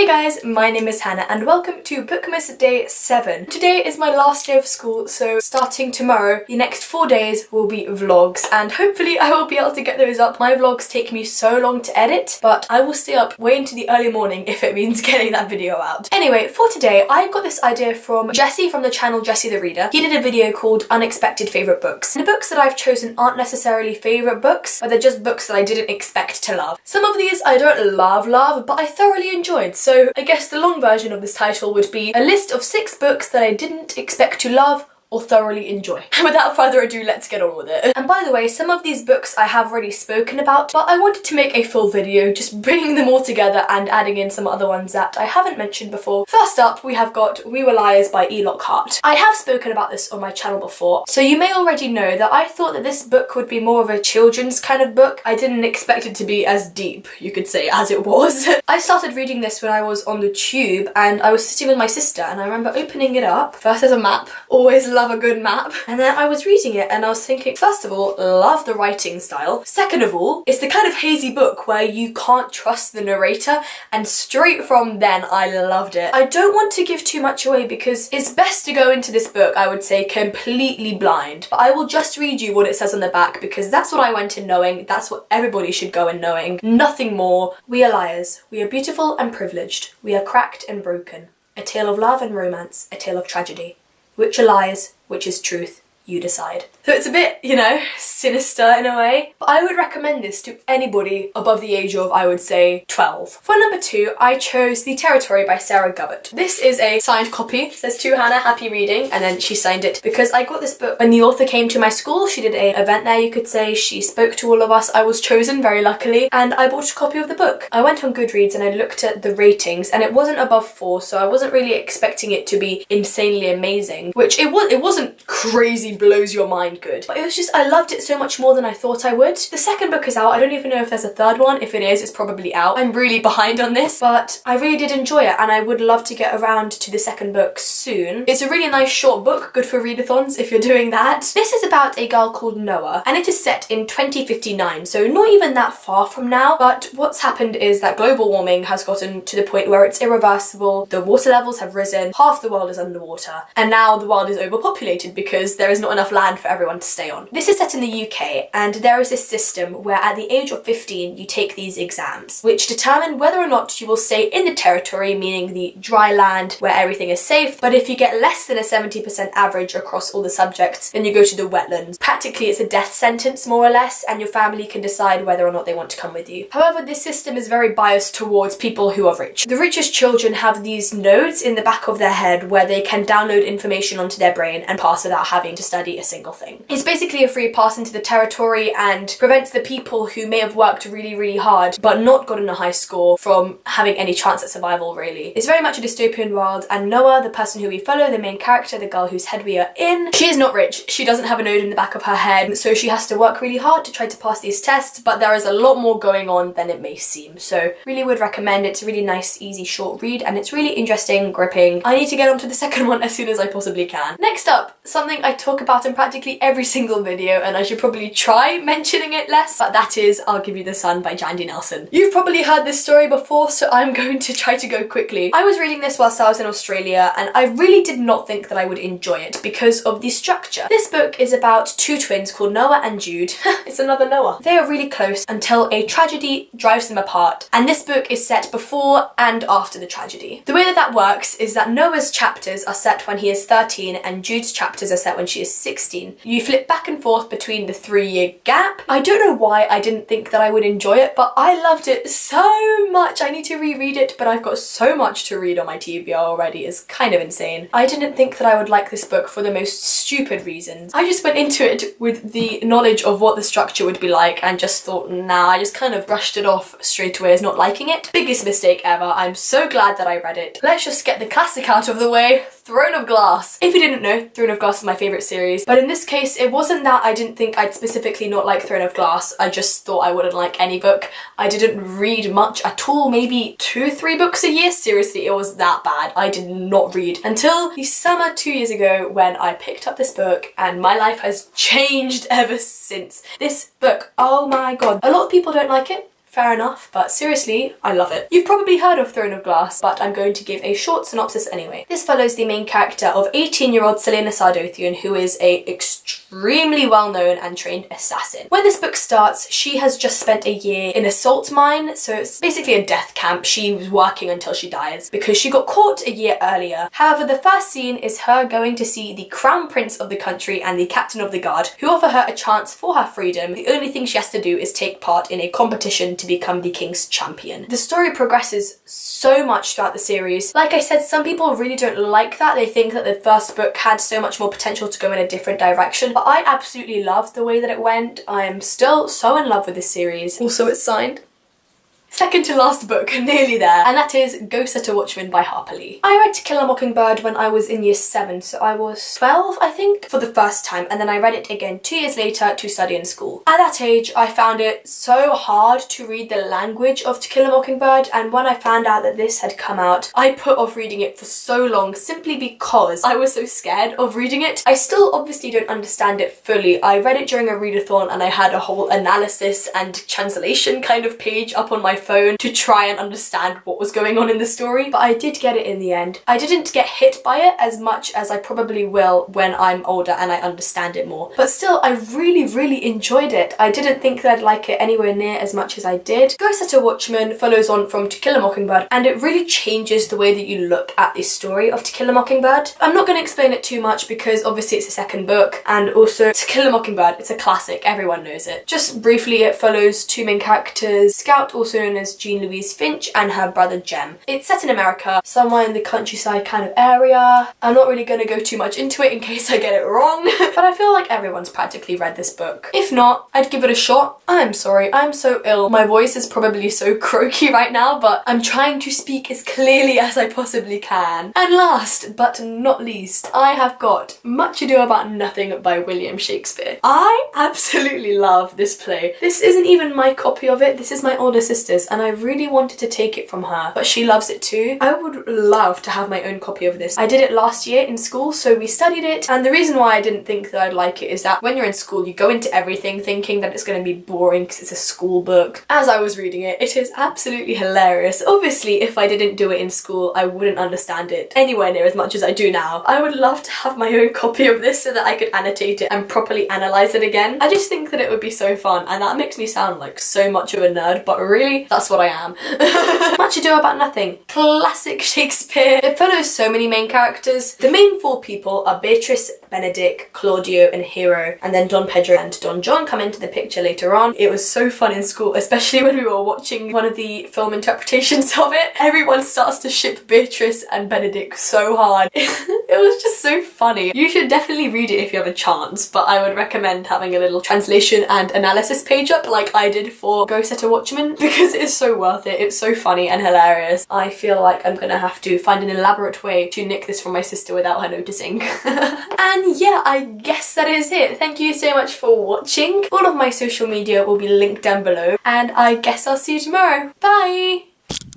Hey guys, my name is Hannah and welcome to Bookmas Day 7. Today is my last day of school, so starting tomorrow, the next 4 days will be vlogs and hopefully I will be able to get those up. My vlogs take me so long to edit, but I will stay up way into the early morning if it means getting that video out. Anyway, for today, I got this idea from Jesse from the channel Jessethereader. He did a video called Unexpected Favourite Books. The books that I've chosen aren't necessarily favourite books, but they're just books that I didn't expect to love. Some of these I don't love, but I thoroughly enjoyed. So I guess the long version of this title would be a list of 6 books that I didn't expect to love or thoroughly enjoy. Without further ado, let's get on with it. And by the way, some of these books I have already spoken about, but I wanted to make a full video, just bringing them all together and adding in some other ones that I haven't mentioned before. First up, we have got We Were Liars by E. Lockhart. I have spoken about this on my channel before, so you may already know that I thought that this book would be more of a children's kind of book. I didn't expect it to be as deep, you could say, as it was. I started reading this when I was on the tube and I was sitting with my sister and I remember opening it up. First there's a map, always love a good map, and then I was reading it and I was thinking, first of all, love the writing style. Second of all, it's the kind of hazy book where you can't trust the narrator, and straight from then I loved it. I don't want to give too much away because it's best to go into this book, I would say, completely blind, but I will just read you what it says on the back because that's what I went in knowing, that's what everybody should go in knowing, nothing more. We are liars, we are beautiful and privileged, we are cracked and broken, a tale of love and romance, a tale of tragedy. Which are lies, which is truth, you decide. So it's a bit, you know, sinister in a way, but I would recommend this to anybody above the age of, I would say, 12. For number 2, I chose The Territory by Sarah Gubbert. This is a signed copy. It says to Hannah, happy reading, and then she signed it because I got this book when the author came to my school. She did an event there, you could say. She spoke to all of us. I was chosen, very luckily, and I bought a copy of the book. I went on Goodreads and I looked at the ratings and it wasn't above 4, so I wasn't really expecting it to be insanely amazing, which it wasn't crazy blows your mind good, but it was just, I loved it so much more than I thought I would. The second book is out. I don't even know if there's a third one. If it is, it's probably out. I'm really behind on this, but I really did enjoy it and I would love to get around to the second book soon. It's a really nice short book, good for readathons if you're doing that. This is about a girl called Noah and it is set in 2059, so not even that far from now, but what's happened is that global warming has gotten to the point where it's irreversible. The water levels have risen, half the world is underwater, and now the world is overpopulated because there is not enough land for everyone to stay on. This is set in the UK and there is this system where at the age of 15 you take these exams which determine whether or not you will stay in the territory, meaning the dry land where everything is safe, but if you get less than a 70% average across all the subjects then you go to the wetlands. Practically it's a death sentence more or less, and your family can decide whether or not they want to come with you. However, this system is very biased towards people who are rich. The richest children have these nodes in the back of their head where they can download information onto their brain and pass without having to study a single thing. It's basically a free pass into the territory and prevents the people who may have worked really hard but not gotten a high score from having any chance at survival, really. It's very much a dystopian world, and Noah, the person who we follow, the main character, the girl whose head we are in, she is not rich. She doesn't have a node in the back of her head, so she has to work really hard to try to pass these tests, but there is a lot more going on than it may seem. So really would recommend. It's a really nice, easy, short read, and it's really interesting, gripping. I need to get onto the second one as soon as I possibly can. Next up, something I talk about in practically every single video, and I should probably try mentioning it less, but that is I'll Give You the Sun by Jandy Nelson. You've probably heard this story before, so I'm going to try to go quickly. I was reading this whilst I was in Australia, and I really did not think that I would enjoy it because of the structure. This book is about 2 twins called Noah and Jude. It's another Noah. They are really close until a tragedy drives them apart, and this book is set before and after the tragedy. The way that works is that Noah's chapters are set when he is 13 and Jude's chapters are set when she is 16. You flip back and forth between the 3-year gap. I don't know why I didn't think that I would enjoy it, but I loved it so much. I need to reread it, but I've got so much to read on my TBR already. It's kind of insane. I didn't think that I would like this book for the most stupid reasons. I just went into it with the knowledge of what the structure would be like and just thought, nah, I just kind of brushed it off straight away as not liking it. Biggest mistake ever. I'm so glad that I read it. Let's just get the classic out of the way. Throne of Glass. If you didn't know, Throne of Glass is my favourite series, but in this case it wasn't that I didn't think I'd specifically not like Throne of Glass, I just thought I wouldn't like any book. I didn't read much at all, maybe 2-3 books a year. Seriously, it was that bad. I did not read until the summer 2 years ago when I picked up this book, and my life has changed ever since. This book, oh my god. A lot of people don't like it. fair enough, but seriously, I love it. You've probably heard of Throne of Glass, but I'm going to give a short synopsis anyway. This follows the main character of 18-year-old Selena Sardothian, who is a extremely well-known and trained assassin. When this book starts, she has just spent a year in a salt mine, so it's basically a death camp. She was working until she dies because she got caught a year earlier. However, the first scene is her going to see the crown prince of the country and the captain of the guard, who offer her a chance for her freedom. The only thing she has to do is take part in a competition to become the king's champion. The story progresses so much throughout the series. Like I said, some people really don't like that. They think that the first book had so much more potential to go in a different direction, but I absolutely loved the way that it went. I am still so in love with this series. Also, it's signed. Second to last book, nearly there, and that is Go Set a Watchman by Harper Lee. I read To Kill a Mockingbird when I was in year 7, so I was 12, I think, for the first time, and then I read it again 2 years later to study in school. At that age, I found it so hard to read the language of To Kill a Mockingbird, and when I found out that this had come out, I put off reading it for so long simply because I was so scared of reading it. I still obviously don't understand it fully. I read it during a readathon and I had a whole analysis and translation kind of page up on my phone to try and understand what was going on in the story, but I did get it in the end. I didn't get hit by it as much as I probably will when I'm older and I understand it more, but still I really enjoyed it. I didn't think that I'd like it anywhere near as much as I did. Go Set a Watchman follows on from To Kill a Mockingbird, and it really changes the way that you look at the story of To Kill a Mockingbird. I'm not going to explain it too much because obviously it's a second book, and also To Kill a Mockingbird, it's a classic, everyone knows it. Just briefly, it follows two main characters, Scout, also known as Jean Louise Finch, and her brother Jem. It's set in America, somewhere in the countryside kind of area. I'm not really going to go too much into it in case I get it wrong, but I feel like everyone's practically read this book. If not, I'd give it a shot. I'm sorry, I'm so ill. My voice is probably so croaky right now, but I'm trying to speak as clearly as I possibly can. And last but not least, I have got Much Ado About Nothing by William Shakespeare. I absolutely love this play. This isn't even my copy of it, this is my older sister's, and I really wanted to take it from her, but she loves it too. I would love to have my own copy of this. I did it last year in school, so we studied it, and the reason why I didn't think that I'd like it is that when you're in school, you go into everything thinking that it's going to be boring because it's a school book. As I was reading it, it is absolutely hilarious. Obviously, if I didn't do it in school, I wouldn't understand it anywhere near as much as I do now. I would love to have my own copy of this so that I could annotate it and properly analyse it again. I just think that it would be so fun, and that makes me sound like so much of a nerd, but really, that's what I am. Much Ado About Nothing. Classic Shakespeare. It follows so many main characters. The main four people are Beatrice, Benedict, Claudio, and Hero, and then Don Pedro and Don John come into the picture later on. It was so fun in school, especially when we were watching one of the film interpretations of it. Everyone starts to ship Beatrice and Benedict so hard. It was just so funny. You should definitely read it if you have a chance, but I would recommend having a little translation and analysis page up like I did for Go Set a Watchman, because it is so worth it. It's so funny and hilarious. I feel like I'm gonna have to find an elaborate way to nick this from my sister without her noticing. And yeah, I guess that is it. Thank you so much for watching. All of my social media will be linked down below, and I guess I'll see you tomorrow. Bye!